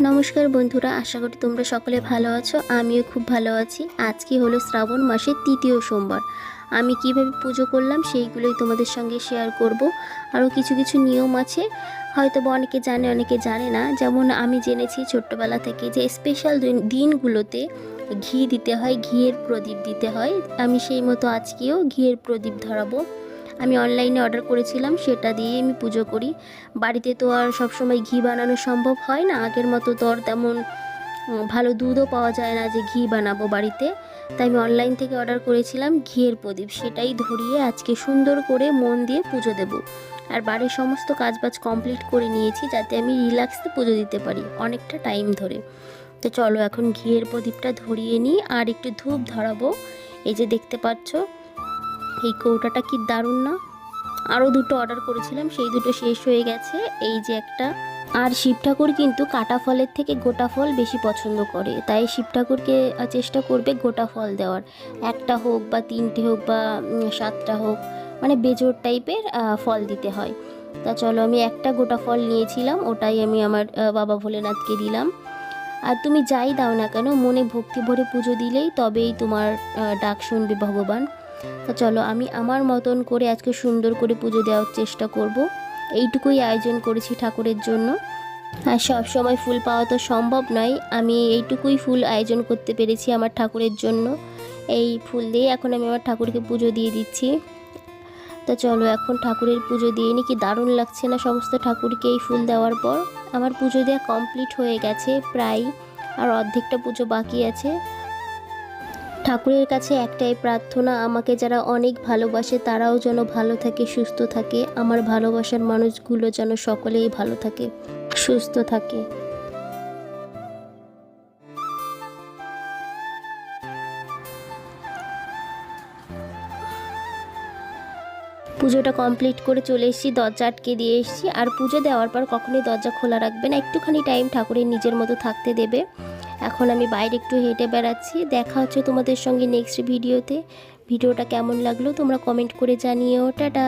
নমস্কার বন্ধুরা, আশা করি তোমরা সকলে ভালো আছো। আমিও খুব ভালো আছি। আজকে হলো শ্রাবণ মাসের তৃতীয় সোমবার। আমি কিভাবে পুজো করলাম সেইগুলোই তোমাদের সঙ্গে শেয়ার করব। আরও কিছু কিছু নিয়ম আছে, হয়তো বা অনেকে জানে অনেকে জানে না। যেমন আমি জেনেছি ছোট্টবেলা থেকে যে স্পেশাল দিনগুলোতে ঘি দিতে হয়, ঘিয়ের প্রদীপ দিতে হয়। আমি সেই মতো আজকেও ঘিয়ের প্রদীপ ধরাবো। আমি অনলাইনে অর্ডার করেছিলাম, সেটা দিয়ে আমি পুজো করি। বাড়িতে তো আর সবসময় ঘি বানানো সম্ভব হয় না, আগের মতো তো আর তেমন ভালো দুধও পাওয়া যায় না যে ঘি বানাবো বাড়িতে। তাই আমি অনলাইন থেকে অর্ডার করেছিলাম ঘিয়ের প্রদীপ, সেটাই ধরিয়ে আজকে সুন্দর করে মন দিয়ে পুজো দেব। আর বাড়ির সমস্ত কাজবাজ কমপ্লিট করে নিয়েছি যাতে আমি রিল্যাক্সে পুজো দিতে পারি অনেকটা টাইম ধরে। তো চলো এখন ঘিয়ের প্রদীপটা ধরিয়ে নিই আর একটু ধূপ ধরাবো। এই যে দেখতে পাচ্ছ এই কৌটাটা কি দারুণ না? আরও দুটো অর্ডার করেছিলাম, সেই দুটো শেষ হয়ে গেছে। এই যে একটা। আর শিব ঠাকুর কিন্তু কাটা ফলের থেকে গোটা ফল বেশি পছন্দ করে, তাই শিব ঠাকুরকে চেষ্টা করবে গোটা ফল দেওয়ার। একটা হোক বা তিনটে হোক বা সাতটা হোক, মানে বেজোড় টাইপের ফল দিতে হয়। তা চলো আমি একটা গোটা ফল নিয়েছিলাম, ওটাই আমি আমার বাবা ভোলেনাথকে দিলাম। আর তুমি যাই দাও না কেন, মনে ভক্তি ভরে পুজো দিলেই তবেই তোমার ডাক শুনবে ভগবান। তা চলো আমি আমার মতন করে আজকে সুন্দর করে পুজো দেওয়ার চেষ্টা করব। এইটুকুই আয়োজন করেছি ঠাকুরের জন্য। আর সব সময় ফুল পাওয়া তো সম্ভব নয়, আমি এইটুকুই ফুল আয়োজন করতে পেরেছি আমার ঠাকুরের জন্য। এই ফুল দিয়ে এখন আমি আমার ঠাকুরকে পুজো দিয়ে দিচ্ছি। তা চলো এখন ঠাকুরের পুজো দিয়ে নি, কি দারুণ লাগছে না সমস্ত ঠাকুরকে এই ফুল দেওয়ার পর। আমার পুজো দেওয়া কমপ্লিট হয়ে গেছে প্রায়, আর অর্ধেকটা পুজো বাকি আছে। ঠাকুরের কাছে একটাই প্রার্থনা, আমাকে যারা অনেক ভালোবাসে তারাও যেন ভালো থাকে, সুস্থ থাকে। আমার ভালোবাসার মানুষগুলো যেন সকলেই ভালো থাকে, সুস্থ থাকে। পুজোটা কমপ্লিট করে চলে এসেছি, দরজা আটকে দিয়ে এসেছি। আর পুজো দেওয়ার পর কখনোই দরজা খোলা রাখবে না, একটুখানি টাইম ঠাকুরের নিজের মতো থাকতে দেবে। এখন আমি বাইরে একটু হেঁটে বেড়াচ্ছি। দেখা হচ্ছে তোমাদের সঙ্গে নেক্সট ভিডিওতে। ভিডিওটা কেমন লাগলো তোমরা কমেন্ট করে জানিও। টাটা।